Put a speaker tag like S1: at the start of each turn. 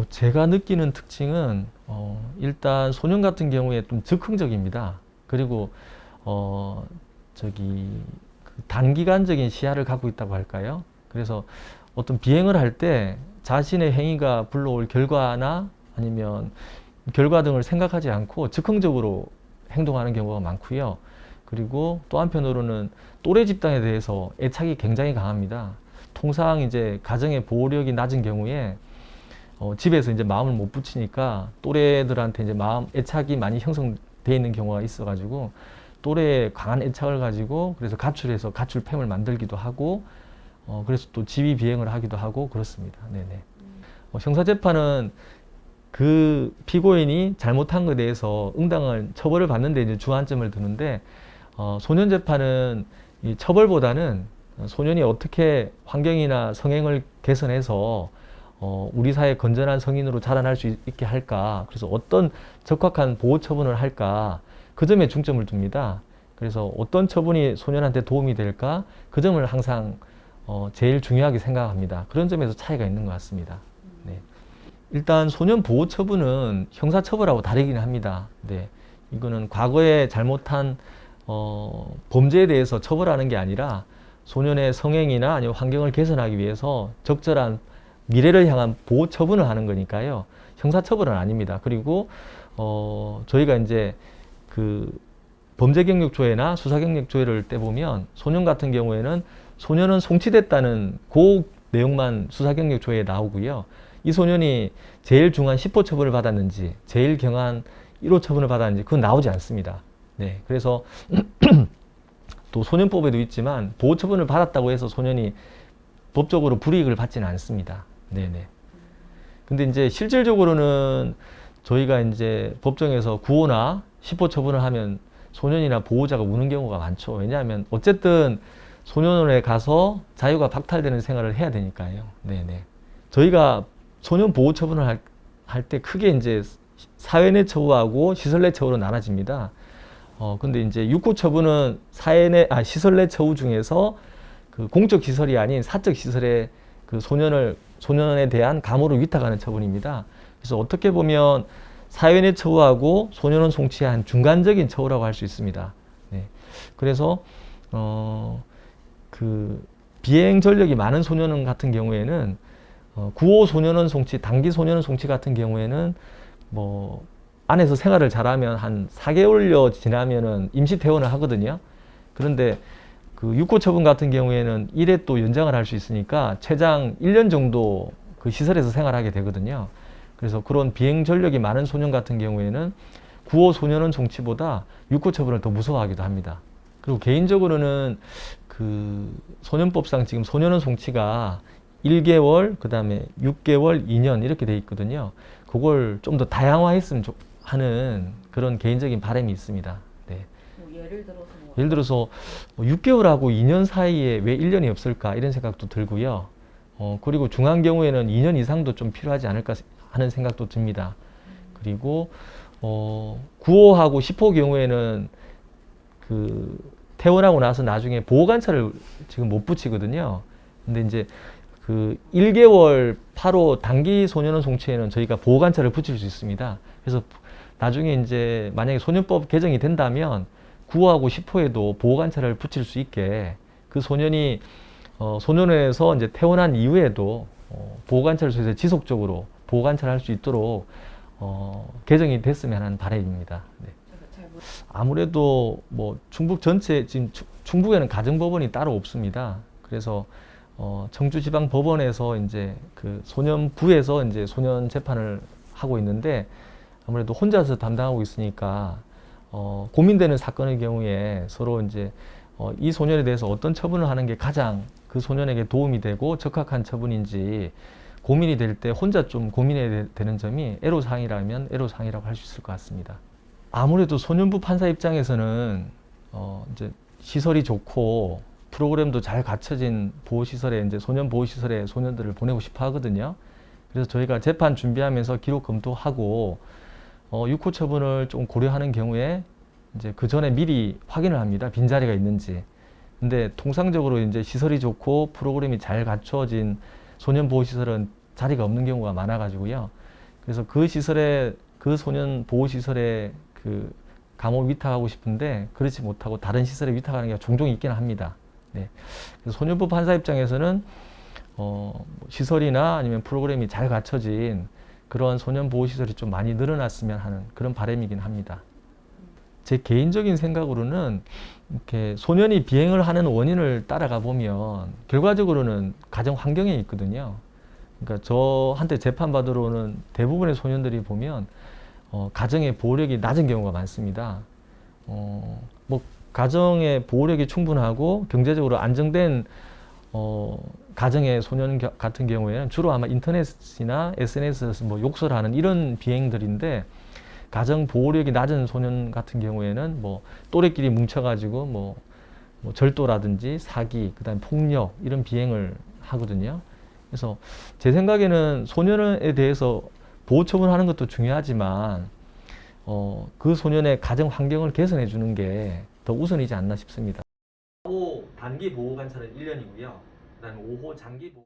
S1: 제가 느끼는 특징은 일단 소년 같은 경우에 좀 즉흥적입니다. 그리고 어, 저기 단기간적인 시야를 갖고 있다고 할까요? 그래서 어떤 비행을 할 때 자신의 행위가 불러올 결과나 아니면 결과 등을 생각하지 않고 즉흥적으로 행동하는 경우가 많고요. 그리고 또 한편으로는 또래 집단에 대해서 애착이 굉장히 강합니다. 통상 이제 가정의 보호력이 낮은 경우에 집에서 이제 마음을 못 붙이니까 또래들한테 이제 마음 애착이 많이 형성되어 있는 경우가 있어가지고 또래에 강한 애착을 가지고 그래서 가출해서 가출팸을 만들기도 하고 그래서 또 지휘 비행을 하기도 하고 그렇습니다. 네네. 형사재판은 그 피고인이 잘못한 것에 대해서 응당한 처벌을 받는 데 이제 주안점을 두는데 소년재판은 이 처벌보다는 소년이 어떻게 환경이나 성행을 개선해서 우리 사회 건전한 성인으로 자라날 수 있게 할까, 그래서 어떤 적확한 보호 처분을 할까, 그 점에 중점을 둡니다. 그래서 어떤 처분이 소년한테 도움이 될까, 그 점을 항상 제일 중요하게 생각합니다. 그런 점에서 차이가 있는 것 같습니다. 네. 일단 소년 보호 처분은 형사 처벌하고 다르긴 합니다. 네. 이거는 과거에 잘못한 범죄에 대해서 처벌하는 게 아니라 소년의 성행이나 아니면 환경을 개선하기 위해서 적절한 미래를 향한 보호 처분을 하는 거니까요. 형사 처벌은 아닙니다. 그리고 저희가 이제 그 범죄 경력 조회나 수사 경력 조회를 떼보면 소년 같은 경우에는 소년은 송치됐다는 그 내용만 수사 경력 조회에 나오고요. 이 소년이 제일 중한 10호 처분을 받았는지 제일 경한 1호 처분을 받았는지 그건 나오지 않습니다. 네, 그래서 또 소년법에도 있지만 보호 처분을 받았다고 해서 소년이 법적으로 불이익을 받지는 않습니다. 네네. 근데 이제 실질적으로는 저희가 이제 법정에서 구호나 10호 처분을 하면 소년이나 보호자가 우는 경우가 많죠. 왜냐하면 어쨌든 소년원에 가서 자유가 박탈되는 생활을 해야 되니까요. 네네. 저희가 소년 보호 처분을 할 때 크게 이제 사회 내 처우하고 시설 내 처우로 나눠집니다. 근데 이제 육호 처분은 시설 내 처우 중에서 그 공적 시설이 아닌 사적 시설에 그 소년에 대한 감호를 위탁하는 처분입니다. 그래서 어떻게 보면 사회 내 처우하고 소년원 송치의 한 중간적인 처우라고 할 수 있습니다. 네. 그래서 그 비행 전력이 많은 소년원 같은 경우에는 구호 소년원 송치, 단기 소년원 송치 같은 경우에는 뭐 안에서 생활을 잘하면 한 4개월여 지나면은 임시 퇴원을 하거든요. 그런데 그 육고 처분 같은 경우에는 1회 또 연장을 할 수 있으니까 최장 1년 정도 그 시설에서 생활하게 되거든요. 그래서 그런 비행 전력이 많은 소년 같은 경우에는 구호 소년원 송치보다 육고 처분을 더 무서워하기도 합니다. 그리고 개인적으로는 그 소년법상 지금 소년원 송치가 1개월, 그 다음에 6개월, 2년 이렇게 돼 있거든요. 그걸 좀 더 다양화했으면 하는 그런 개인적인 바람이 있습니다. 네.
S2: 뭐
S1: 예를 들어서 6개월하고 2년 사이에 왜 1년이 없을까 이런 생각도 들고요. 그리고 중한 경우에는 2년 이상도 좀 필요하지 않을까 하는 생각도 듭니다. 그리고 9호하고 10호 경우에는 그 퇴원하고 나서 나중에 보호관찰을 지금 못 붙이거든요. 근데 이제 그 1개월 8호 단기 소년원 송치에는 저희가 보호관찰을 붙일 수 있습니다. 그래서 나중에 이제 만약에 소년법 개정이 된다면 9호하고 10호에도 보호관찰을 붙일 수 있게 그 소년이 소년원에서 이제 퇴원한 이후에도 보호관찰을 통해서 지속적으로 보호관찰할 수 있도록 개정이 됐으면 하는 바람입니다. 네. 아무래도 뭐 충북 전체 지금 충북에는 가정법원이 따로 없습니다. 그래서 청주지방법원에서 이제 그 소년부에서 이제 소년 재판을 하고 있는데 아무래도 혼자서 담당하고 있으니까 고민되는 사건의 경우에 서로 이제 이 소년에 대해서 어떤 처분을 하는 게 가장 그 소년에게 도움이 되고 적합한 처분인지 고민이 될 때 혼자 좀 고민해야 되는 점이 애로사항이라면 애로사항이라고 할 수 있을 것 같습니다. 아무래도 소년부 판사 입장에서는 이제 시설이 좋고 프로그램도 잘 갖춰진 보호시설에 이제 소년 보호시설에 소년들을 보내고 싶어 하거든요. 그래서 저희가 재판 준비하면서 기록 검토하고 6호 처분을 좀 고려하는 경우에 이제 그 전에 미리 확인을 합니다. 빈자리가 있는지. 근데 통상적으로 이제 시설이 좋고 프로그램이 잘 갖춰진 소년보호시설은 자리가 없는 경우가 많아가지고요. 그래서 그 시설에, 그 소년 보호시설에 그 감옥 위탁하고 싶은데 그렇지 못하고 다른 시설에 위탁하는 경우가 종종 있기는 합니다. 네. 그래서 소년법 판사 입장에서는 시설이나 아니면 프로그램이 잘 갖춰진 그런 소년 보호시설이 좀 많이 늘어났으면 하는 그런 바람이긴 합니다. 제 개인적인 생각으로는 이렇게 소년이 비행을 하는 원인을 따라가 보면 결과적으로는 가정 환경에 있거든요. 그러니까 저한테 재판받으러 오는 대부분의 소년들이 보면 가정의 보호력이 낮은 경우가 많습니다. 뭐 가정의 보호력이 충분하고 경제적으로 안정된 가정의 소년 같은 경우에는 주로 아마 인터넷이나 SNS에서 뭐 욕설을 하는 이런 비행들인데, 가정 보호력이 낮은 소년 같은 경우에는 뭐 또래끼리 뭉쳐가지고 뭐 절도라든지 사기, 그다음에 폭력 이런 비행을 하거든요. 그래서 제 생각에는 소년에 대해서 보호 처분하는 것도 중요하지만 그 소년의 가정 환경을 개선해 주는 게 더 우선이지 않나 싶습니다. 4호 단기 보호 관찰은 1년이고요. 그다음에 5호 장기 보호